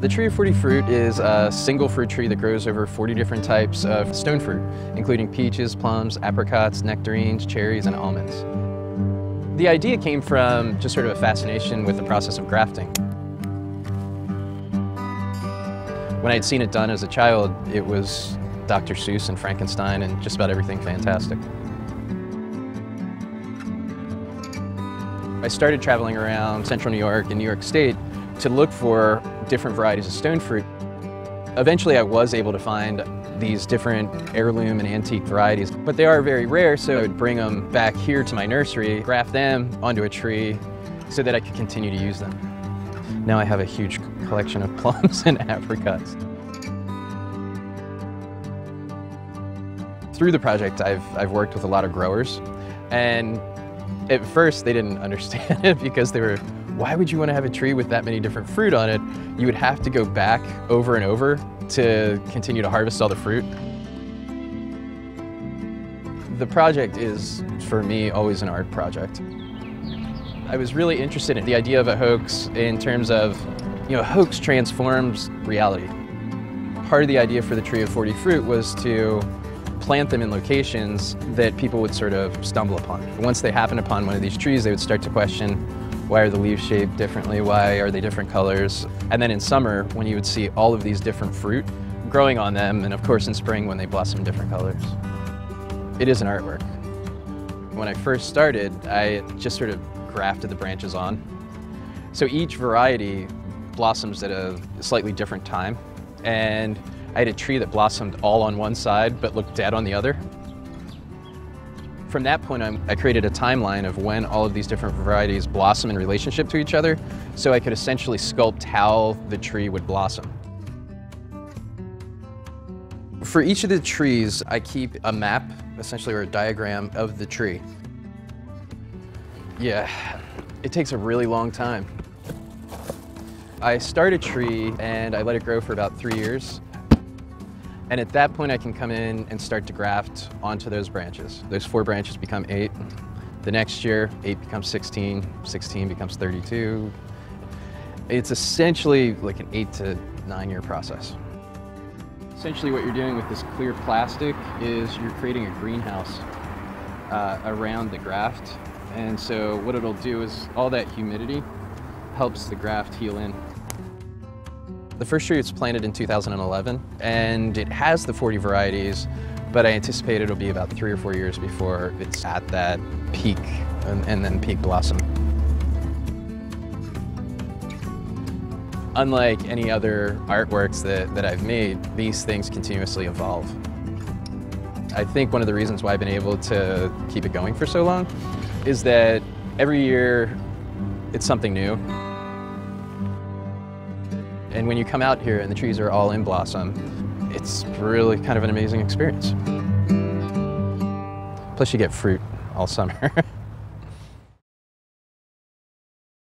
The tree of 40 fruit is a single fruit tree that grows over 40 different types of stone fruit, including peaches, plums, apricots, nectarines, cherries, and almonds. The idea came from just sort of a fascination with the process of grafting. When I'd seen it done as a child, it was Dr. Seuss and Frankenstein and just about everything fantastic. I started traveling around central New York and New York State to look for different varieties of stone fruit. Eventually I was able to find these different heirloom and antique varieties, but they are very rare, so I would bring them back here to my nursery, graft them onto a tree so that I could continue to use them. Now I have a huge collection of plums and apricots. Through the project, I've worked with a lot of growers, and at first they didn't understand it because they were, why would you want to have a tree with that many different fruit on it? You would have to go back over and over to continue to harvest all the fruit. The project is, for me, always an art project. I was really interested in the idea of a hoax in terms of, a hoax transforms reality. Part of the idea for the tree of 40 fruit was to plant them in locations that people would sort of stumble upon. Once they happened upon one of these trees, they would start to question, why are the leaves shaped differently? Why are they different colors? And then in summer, when you would see all of these different fruit growing on them, and of course in spring when they blossom different colors. It is an artwork. When I first started, I just sort of grafted the branches on. So each variety blossoms at a slightly different time. And I had a tree that blossomed all on one side but looked dead on the other. From that point on, I created a timeline of when all of these different varieties blossom in relationship to each other, so I could essentially sculpt how the tree would blossom. For each of the trees, I keep a map, essentially, or a diagram of the tree. Yeah, it takes a really long time. I start a tree and I let it grow for about 3 years. And at that point, I can come in and start to graft onto those branches. Those 4 branches become 8. The next year, 8 becomes 16, 16 becomes 32. It's essentially like an 8 to 9 year process. Essentially what you're doing with this clear plastic is you're creating a greenhouse around the graft. And so what it'll do is all that humidity helps the graft heal in. The first tree was planted in 2011, and it has the 40 varieties, but I anticipate it'll be about 3 or 4 years before it's at that peak and then peak blossom. Unlike any other artworks that I've made, these things continuously evolve. I think one of the reasons why I've been able to keep it going for so long is that every year it's something new. And when you come out here and the trees are all in blossom, it's really kind of an amazing experience. Plus you get fruit all summer.